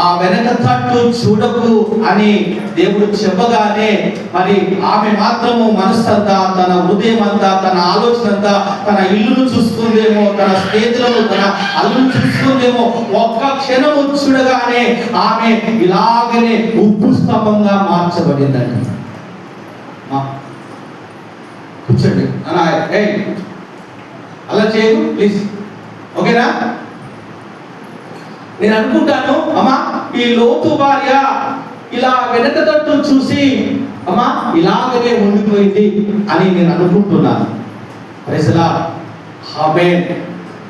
Speaker 1: ఆ వెనక తట్టు చూడకు అని దేవుడు చెప్పగానే మరి ఆమె మాత్రము మనస్సంతా, తన హృదయం అంతా, తన ఆలోచన అంతా తన ఇల్లును చూసుకుందేమో, తన స్నేహితులను, తన అల్లును చూసుకుందేమో. ఒక్క క్షణము చూడగానే ఆమె ఇలాగనే ఉప్పు స్తంభంగా మార్చబడిందండి. కూర్చోండి అలా చేయకు ప్లీజ్, ఓకేనా? నేను అనుకుంటాను ఈ లోతు భార్య ఇలా వెనక తట్టు చూసి ఇలాగనే ఉండిపోయింది అని నేను అనుకుంటున్నాను. Praise the Lord. ఆమేన్.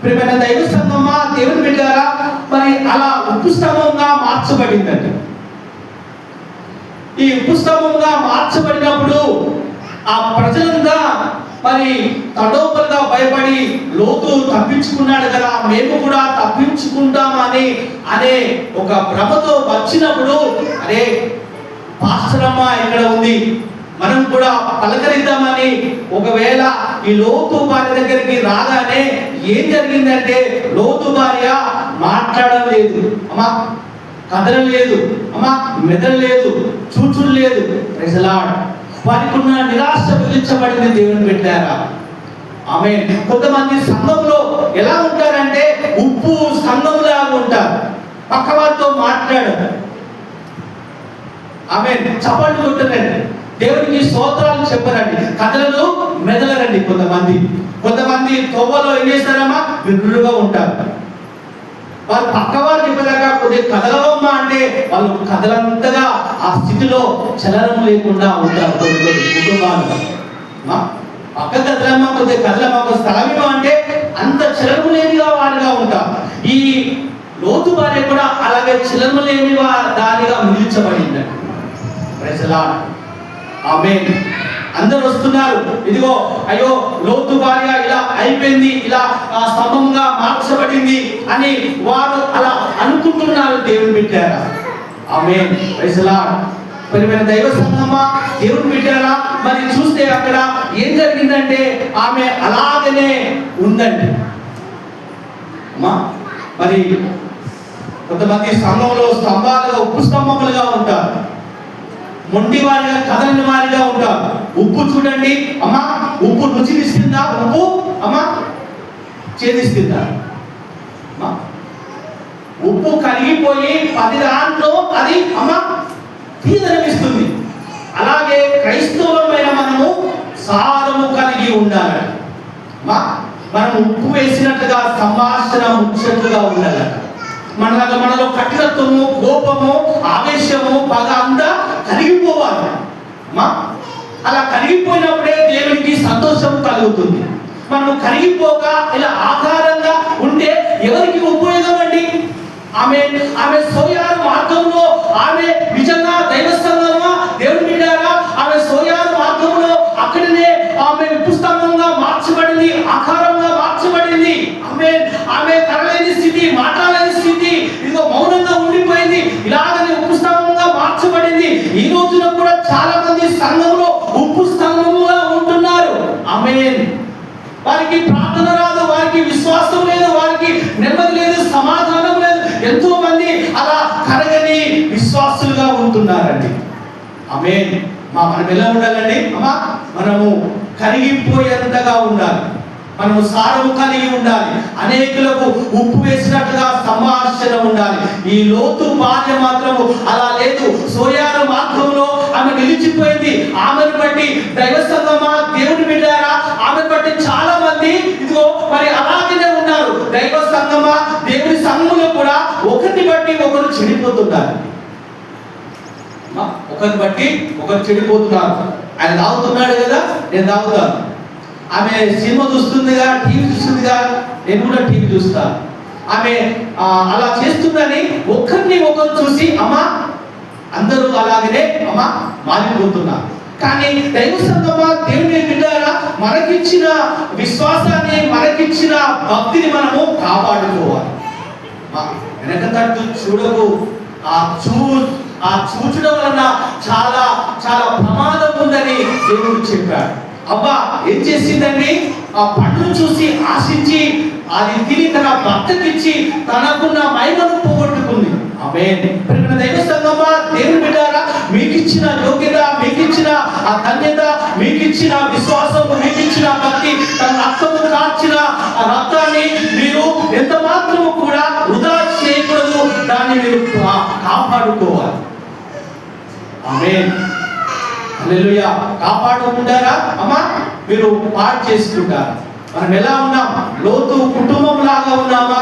Speaker 1: ప్రియమైన దైవ సంఘమా, దేవుని బిడ్డారా, మరి అలా ఉప్పు స్తంభంగా మార్చబడిందండి. ఈ ఉప్పు స్తంభంగా మార్చబడినప్పుడు ఆ ప్రజలంతా మరి తడోపలుగా భయపడి లోతు తప్పించుకున్నాడు కదా, మేము కూడా తప్పించుకుంటామని అనే ఒక భ్రమతో వచ్చినప్పుడు, అరే పాస్టర్ అమ్మ ఇక్కడ ఉంది, మనం కూడా పలకరిద్దామని ఒకవేళ ఈ లోతు భార్య దగ్గరికి రాగానే ఏం జరిగిందంటే లోతు భార్య మాట్లాడలేదు, కదలలేదు, మెదలలేదు, చూచుడు లేదు. Praise the Lord. వారికి ఉన్న నిరాశ పిలిచబడింది. దేవుని పెట్టారా? ఆమె కొంతమంది సంఘంలో ఎలా ఉంటారంటే ఉప్పు సంఘంలాగా ఉంటారు, పక్క వారితో మాట్లాడరు. ఆమె చప్పట్లు కొట్టరండి, దేవునికి స్తోత్రాలు చెప్పరండి, కథలను మెదలరండి. కొంతమంది తోవలో ఏం చేస్తారమ్మా, విరులుగా ఉంటారు. వాళ్ళు పక్కవారు చెప్పలేక కొద్దిగా కదలవమ్మా అంటే వాళ్ళు కదలంతగా ఆ స్థితిలో చలనం లేకుండా ఉంటారు. కొన్ని కుటుంబాలు పక్క కదలమ్మా, కొద్దిగా కదలమ్మా, ఒక స్థలమేమో అంటే అంత చలనం లేనిగా వారిగా ఉంటారు. ఈ లోతు భార్య కూడా అలాగే చలనం లేని దానిగా మిగిల్చబడింది. Praise the Lord. ఆమేన్. అందరూ వస్తున్నారు, ఇదిగో అయ్యో లోతు భార్య ఇలా అయిపోయింది, ఇలా స్తంభంగా మార్చబడింది అని వారు అలా అనుకుంటున్నారు. దేవుని బిడ్డారా? ఆమేన్. Praise the Lord. ప్రియమైన దైవ సంఘమా, దేవుని బిడ్డారా, మరి చూస్తే అక్కడ ఏం జరిగిందంటే ఆమె అలాగనే ఉందండి. మరి కొంతమంది సంఘంలో స్తంభాలుగా, ఉప్పు స్తంభములుగా ఉంటారు, మొండి వారిగా, కదలని వారిగా ఉంటారు. ఉప్పు చూడండి ఉప్పు రుచినిస్తుందా? ఉప్పు చేదిస్తుందా? ఉప్పు కరిగిపోయి 10 దాంట్లో అది తీదనిపిస్తుంది. అలాగే క్రైస్తవులమైన మనము సారము కలిగి ఉండాలి. మనం ఉప్పు వేసినట్టుగా సంభాషణ ముచ్చట్లుగా ఉండాలి. మనలో కఠినత్వము, కోపము, ఆవేశము, పగ అంతా కరిగిపోవాలి. అలా కరిగిపోయినప్పుడే దేవునికి సంతోషం కలుగుతుంది. మనం కరిగిపోక ఇలా ఆకారంగా ఉంటే ఎవరికి ఉపయోగం అండి? ఆమె సోయారు మార్గంలో ఆమె నిజంగా దైవ సంఘమా, దేవుని బిడ్డారా, ఆమె సోయారు మార్గంలో అక్కడనే ఆమె ఉప్పు స్తంభంగా మార్చబడింది, ఆకారంగా మార్చబడింది. ఆమె కరలేని స్థితి, మాట్లాడలేని స్థితి, ఇదిగో మౌనంగా ఉండిపోయి సంఘంలో ఉప్పు స్తంభముగా ఉంటున్నారు. ఆమేన్. వారికి ప్రార్థన రాదు, వారికి విశ్వాసం లేదు, వారికి నెమ్మది లేదు, సమాధానం లేదు. ఎంతో మంది అలా కరగని విశ్వాసులుగా ఉంటున్నారండి. ఆమేన్. మనం ఎలా ఉండాలండి? మనము కరిగిపోయేంతగా ఉండాలి. మనము సారము కలిగి ఉండాలి. అనేకులకు ఉప్పు వేసినట్టుగా సంభాషణ ఉండాలి. ఈ లోతు భార్య మాత్రము అలా లేదు. సోయారు మార్గంలో ఆమె నిలిచిపోయింది. ఆమెను బట్టి దైవ సంఘమా, దేవుని బిడ్డారా, ఆమెను బట్టి చాలా మంది ఇదిగో మరి అలాగనే ఉన్నారు. దైవ సంఘమా, దేవుని సంఘంలో కూడా ఒకరిని బట్టి ఒకరు చెడిపోతున్నారు. ఒకరిని బట్టి ఒకరు చెడిపోతున్నారు. ఆయన తాగుతున్నాడు కదా, నేను తాగుతాను. ఆమె సినిమా చూస్తుందిగా, టీవీ చూస్తుందిగా, నేను కూడా టీవీ చూస్తాను. ఆమె అలా చేస్తుందని ఒకరిని ఒకరు చూసి అందరూ అలాగనే మారిపోతున్నారు. కానీ దైవ సంఘమా, దేవుని బిడ్డలారా, మనకిచ్చిన విశ్వాసాన్ని, మనకిచ్చిన భక్తిని మనము కాపాడుకోవాలి. వెనక తట్టు చూడకు. ఆ చూచడం వలన చాలా చాలా ప్రమాదం ఉందని దేవుడు చెప్పాడు. ఏం చేసిందండి? ఆ పండును చూసి ఆశించి అది తిని తన భర్తకిచ్చి తనకున్న మహిమను పోగొట్టుకుంది. ఆమేన్. దైవ సంఘమా, దేవుని బిడ్డలారా, మీకిచ్చిన యోగ్యత, మీకిచ్చిన ఆ ధన్యత, మీకిచ్చిన విశ్వాసం, మీకిచ్చిన భక్తి, తన రక్తము కార్చిన ఆ రక్తాన్ని మీరు ఎంత మాత్రము కూడా వృధా చేయకూడదు. దాన్ని మీరు కాపాడుకోవాలి. ఆమేన్. హల్లెలూయా. కాపాడుకుంటారా? మీరు పాడు చేసుకుంటారా? మనం ఎలా ఉన్నాం? లోతు కుటుంబం లాగా ఉన్నామా?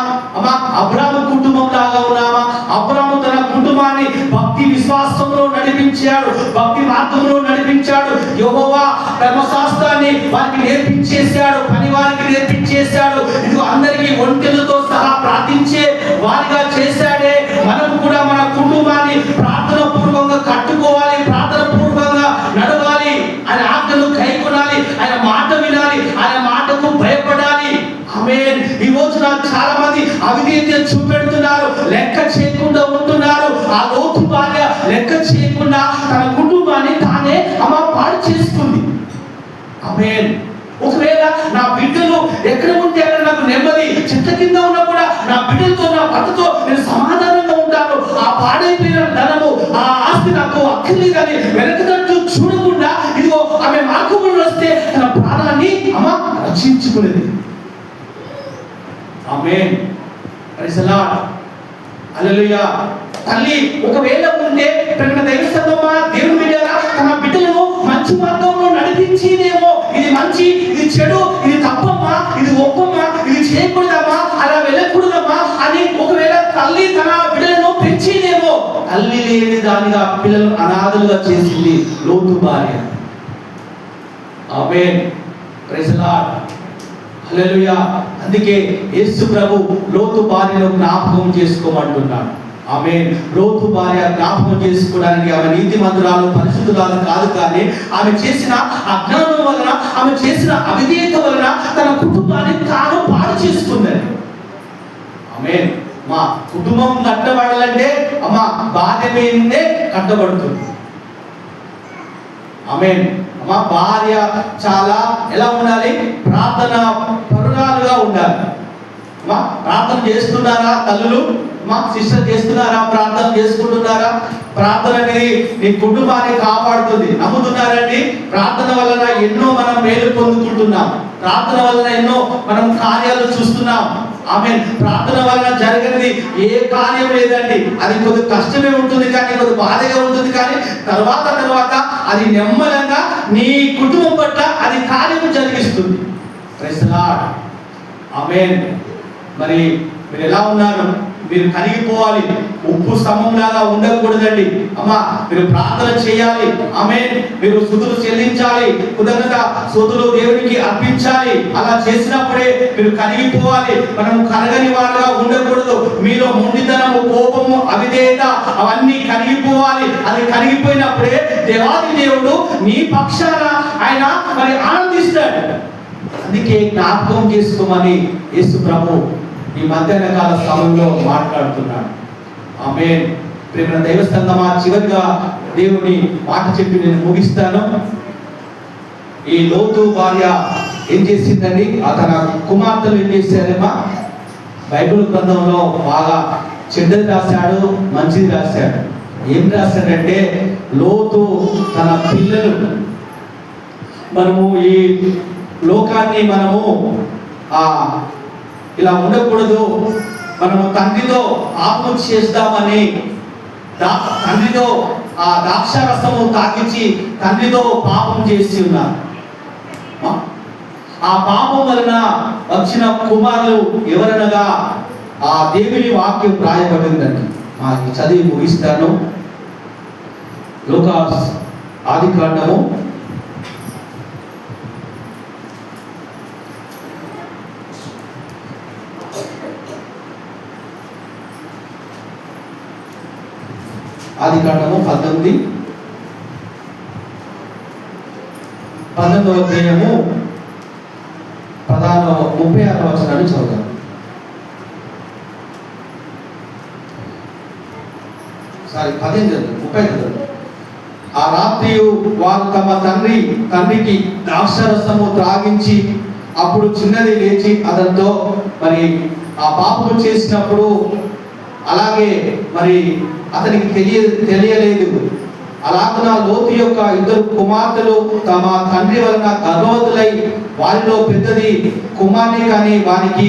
Speaker 1: అబ్రాము కుటుంబం లాగా ఉన్నామా? అబ్రాము తన కుటుంబాన్ని భక్తి విశ్వాసంలో నడిపించాడు, భక్తి మార్గంలో నడిపించాడు. యెహోవా ధర్మశాస్త్రాన్ని వారికి నేర్పించేశాడు, పని వారికి నేర్పించేశాడు. ఇది అందరికీ ఒంటెలతో సహా ప్రార్థించే వారిగా చేశాడే. మనం కూడా మన కుటుంబాన్ని ప్రార్థన పూర్వకంగా కట్టుకోవాలి, ప్రార్థన పూర్వకంగా నడవాలి, ఆయన ఆజ్ఞలు కైకొనాలి, ఆయన మాట వినాలి, ఆయన మాటకు భయపడాలి. ఆమేన్. ఈ రోజున చాలా మంది అవిధేయత చూపెడుతున్నారు, లెక్క చేయకుండా ఉంటున్నారు. ఆ లోతు భార్య లెక్క చేయకుండా తన కుటుంబాన్ని తానే పాడు చేసుకుంది. ఆమేన్. ఒకవేళ నా బిడ్డలు ఎక్కడ ఉంటే అక్కడ నాకు నెమ్మది, చెట్ల కింద ఉన్నా కూడా నా బిడ్డలతో, నా భర్తతో నేను సమాధానంగా ఉంటాను. ఆ పాడైపోయిన ధనము, ఆ ఆస్తి నాకు అక్కర్లేదు కానీ వెనకదంటూ చూడకుండా ఇదిగో ఆమె మార్గంలో వస్తే తన ప్రాణాన్ని రక్షించుకునేది. ఆమేన్. Praise the Lord. హల్లెలూయా. తల్లి ఒకవేళ ఉంటే దైవ సంఘమా, దేవుని బిడ్డలారా, తన బిడ్డలను మంచి మార్గంలో నడిపించేదేమో. ఇది మంచి, ఇది చెడు, ఇది తప్పమ్మా, ఇది ఒప్పమ్మా, ఇది చేయకూడదమ్మా, అలా వెళ్ళకూడదమ్మా అని ఒకవేళ తల్లి తన బిడ్డలను పెంచేదేమో. తల్లి లేని దానిగా పిల్లలను అనాథలుగా చేసింది లోతు భార్య. ఆమేన్. Praise the Lord. హల్లెలూయా. అందుకే యేసు ప్రభు లోతు భార్యను జ్ఞాపకం చేసుకోమంటున్నాడు. ఆమేన్. లోతు భార్య జ్ఞాపకం చేసుకోవడానికి ఆమె నీతిమంతురాలు, పరిశుద్ధురాలు కాదు, కానీ ఆమె చేసిన అజ్ఞానం వలన, ఆమె చేసిన అవిధేయత వలన తన కుటుంబాన్ని తాను పాడు చేసుకుందని. ఆమేన్. మా కుటుంబం కట్టబడాలంటే భార్య మీదే కట్టబడుతుంది. ఆమేన్. భార్య చాలా ఎలా ఉండాలి? ప్రార్థన పరురాలుగా ఉండాలి. ప్రార్థన చేస్తున్నారా తల్లులు? సిస్టర్ చేస్తున్నారా? ప్రార్థన చేసుకుంటున్నారా? ప్రార్థన అనేది నీ కుటుంబాన్ని కాపాడుతుంది. నమ్ముతున్నారండి? ప్రార్థన వలన ఎన్నో మనం మేలు పొందుకుంటున్నాం. ప్రార్థన వలన ఎన్నో మనం కార్యాలు చూస్తున్నాం. ఆమేన్. ప్రార్థన వలన జరిగినది ఏ కార్యం లేదండి. అది కొద్ది కష్టమే ఉంటుంది, కానీ కొద్ది బాధగా ఉంటుంది, కానీ తర్వాత అది నెమ్మదంగా నీ కుటుంబం పట్ల అది కార్యం జరిగిస్తుంది. Praise the Lord. ఆమేన్. మరి మీరు ఎలా ఉన్నారు? మీరు కరిగిపోవాలి. ఉప్పు స్తంభం లాగా ఉండకూడదండి. మీరు ప్రార్థన చేయాలి. ఆమేన్. మీరు స్తుతులు చెల్లించాలి, కృతజ్ఞత స్తుతులు దేవునికి అర్పించాలి. అలా చేసినప్పుడే మీరు కరిగిపోవాలి. మనం కరగని వారుగా ఉండకూడదు. మీలో మొండితనము, కోపము, అవిధేయత అవన్నీ కరిగిపోవాలి. అది కరిగిపోయినప్పుడే దేవాది దేవుడు నీ పక్షాన ఆయన మరి ఆనందిస్తాడు. అందుకే జ్ఞాపకం చేసుకోమని యేసు ప్రభు ఈ మధ్యాహ్న కాల సమయంలో మాట్లాడుతున్నాడు. ఆమేన్. ప్రేమ దైవ సంగమా, చివరిగా దేవుని మాట చెప్పి నేను ముగిస్తాను. ఈ లోతు భార్య ఏం చేసిందండి? తన కుమార్తెలు ఏం చేశారేమా? బైబిల్ గ్రంథంలో బాగా చెడ్డది రాశాడు, మంచిది రాశాడు. ఏం రాశాడంటే, లోతు తన పిల్లలు, మనము ఈ లోకాన్ని మనము ఇలా ఉండకూడదు, మనము తండ్రితో పాపం చేస్తామని తండ్రితో ఆ ద్రాక్షారసము తాగించి తండ్రితో పాపం చేసి ఉన్నారు. ఆ పాపం వలన వచ్చిన కుమారులు ఎవరనగా ఆ దేవుని వాక్యం రాయబడిందండి. చదివి ముగిస్తాను. లూకాసు ఆదికాండము 19వ అధ్యాయము 36వ వచనాన్ని చదువుతాం. సారీ 30. ఆ రాత్రి వారు తమ తండ్రికి ద్రాక్షరసము త్రాగించి, అప్పుడు చిన్నది లేచి అతనితో మరి ఆ పాపము చేసినప్పుడు అలాగే మరి అతనికి తెలియలేదు. అలాగన లోతు యొక్క 2 కుమార్తెలు తమ తండ్రి వలన గర్భవతులై, వారిలో పెద్దది కుమార్ని కానీ వానికి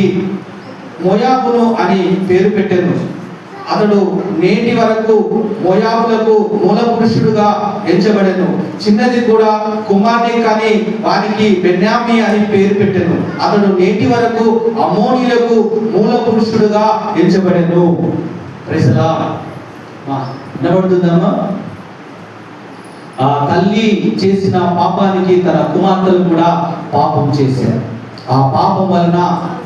Speaker 1: మోయాబును అని పేరు పెట్టారు. అతడు నేటి వరకు మోయాబులకు మూల పురుషుడుగా ఎంచబడెను. చిన్నది కూడా కుమార్ని కానీ వానికి బెన్యామి అని పేరు పెట్టెను. అతడు నేటి వరకు అమ్మోనీయులకు మూల పురుషుడుగా ఎంచబడెను. Praise the Lord. వినబడుతుందమ్మా? ఆ తల్లి చేసిన పాపానికి తన కుమార్తెలు కూడా పాపం చేశారు. ఆ పాపం వలన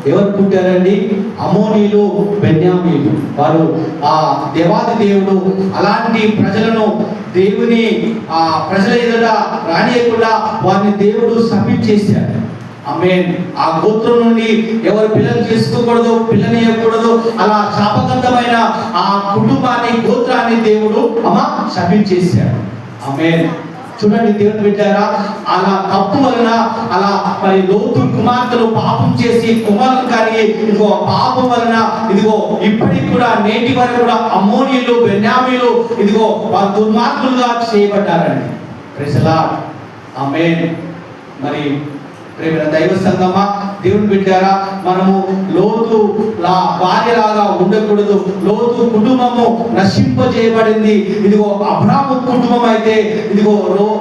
Speaker 1: ఎవరు పుట్టారండి? అమ్మోనీయులు, బెన్యామీలు. వారు ఆ దేవాది దేవుడు అలాంటి ప్రజలను దేవుని ఆ ప్రజల ఎదుట రానియకుండా వారిని దేవుడు శపించేశాడు. ఆమేన్. ఆ గోత్రం నుండి ఎవరు పిల్లలు చేసుకోకూడదు, పిల్లనియకూడదు, అలా శాపగ్రస్తమైన ఆ కుటుంబాన్ని, గోత్రాన్ని దేవుడు శపించేశాడు. ఆమేన్. చూడండి దేవుని బిడ్డలారా, అలా తప్పు వలన అలా మరి లోతు కుమార్తెలు పాపం చేసి కుమారులు కానీ ఇదిగో పాపం వలన ఇదిగో ఇప్పటికి కూడా నేటి వరకు కూడా అమ్మోనీయులు, బెన్యామీలు ఇదిగో వారు దుర్మార్గులుగా చేయబడ్డారండి. Praise the Lord. ఆమేన్. మరి ప్రేమ దైవ సంగమా, దేవుని బిడ్డారా, మనము లోతు భార్యలాగా ఉండకూడదు. లోతు కుటుంబము నశింపజేయబడింది. ఇదిగో అబ్రాము కుటుంబం అయితే ఇదిగో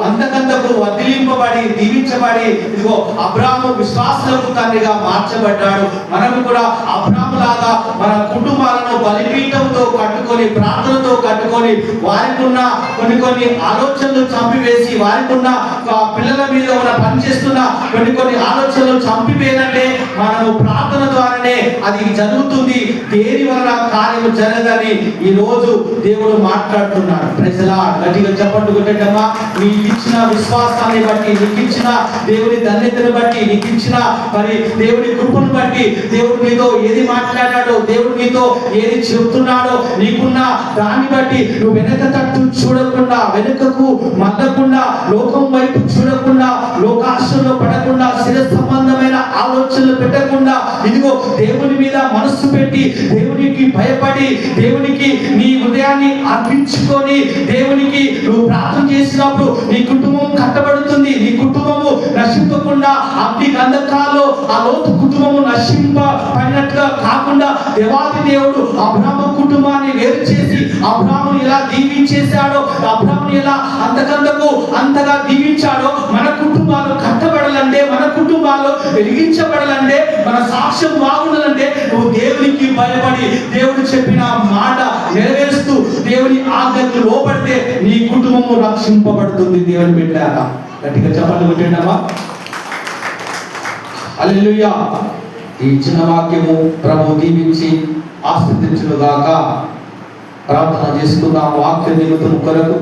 Speaker 1: అంతకంతకు వదిలింపబడి దీవించబడి ఇదిగో అబ్రాము విశ్వాసులకు తండ్రిగా మార్చబడ్డాడు. మనము కూడా అబ్రాము లాగా మన కుటుంబాలను బలిపీఠంతో కట్టుకొని, ప్రార్థనతో కట్టుకొని, వారికి ఉన్న కొన్ని ఆలోచనలు చంపివేసి, వారికి ఉన్న పిల్లల మీద ఉన్న పనిచేస్తున్న కొన్ని ఆలోచనలు చంపివేయాలంటే మనము ప్రార్థన ద్వారానే అది జరుగుతుంది. దేని వలన కార్యము జరగదని ఈ రోజు దేవుడు మాట్లాడుతున్నాడు. Praise the Lord. గట్టిగా చెప్పండి కొట్టమ్మా. నీకు ఇచ్చిన విశ్వాసాన్ని బట్టి, నీకు ఇచ్చిన దేవుని ధన్యతను బట్టి, నీకు ఇచ్చిన మరి దేవుని కృపను బట్టి, దేవుడు నీతో ఏది మాట్లాడాడో, దేవుడు నీతో ఏది చెబుతున్నాడో, నీకున్న దాన్ని బట్టి నువ్వు వెనక తట్టు చూడకుండా, వెనుకకు మళ్ళకుండా, లోకం వైపు చూడకుండా, లోకాశలో పడకుండా, శరీర సంబంధమైన ఆలోచనలు పెట్టకుండా ఇదిగో దేవుని మీద మనస్సు పెట్టి, దేవునికి భయపడి, దేవునికి నీ హృదయాన్ని అర్పించుకొని, దేవునికి నువ్వు ప్రార్థన చేసినప్పుడు నీ కుటుంబం కట్టబడుతుంది. నీ కుటుంబము నశింపకుండా, అగ్ని గంధకాల్లో ఆ లోతు కుటుంబము నశింపబడినట్టుగా కాకుండా దేవాది దేవుడు అబ్రాము కుటుంబాన్ని వేరు చేసి అబ్రామును ఎలా దీవించేశాడో, అబ్రామును ఎలా అంతగా దీవించాడో, మన కుటుంబాలు కట్టబడాలంటే, మన కుటుంబాలు వెలిగించబడాలంటే, మన సాక్ష్యం బాగుండాలంటే నువ్వు దేవునికి భయపడి, దేవుడు చెప్పిన మాట నెరవేరుస్తూ దేవుని ఆజ్ఞకు లోబడితే నీ కుటుంబము రక్షింపబడుతుంది. దేవుని బిడ్డలారా, గట్టిగా చెప్పండి కొట్టండమ్మా. హల్లెలూయా. ఈ చిన్న వాక్యము ప్రభు దీవించి ఆశీర్వదించును గాక. ప్రార్థన చేసుకుందాం వాక్య నిమిత్తము కొరకు.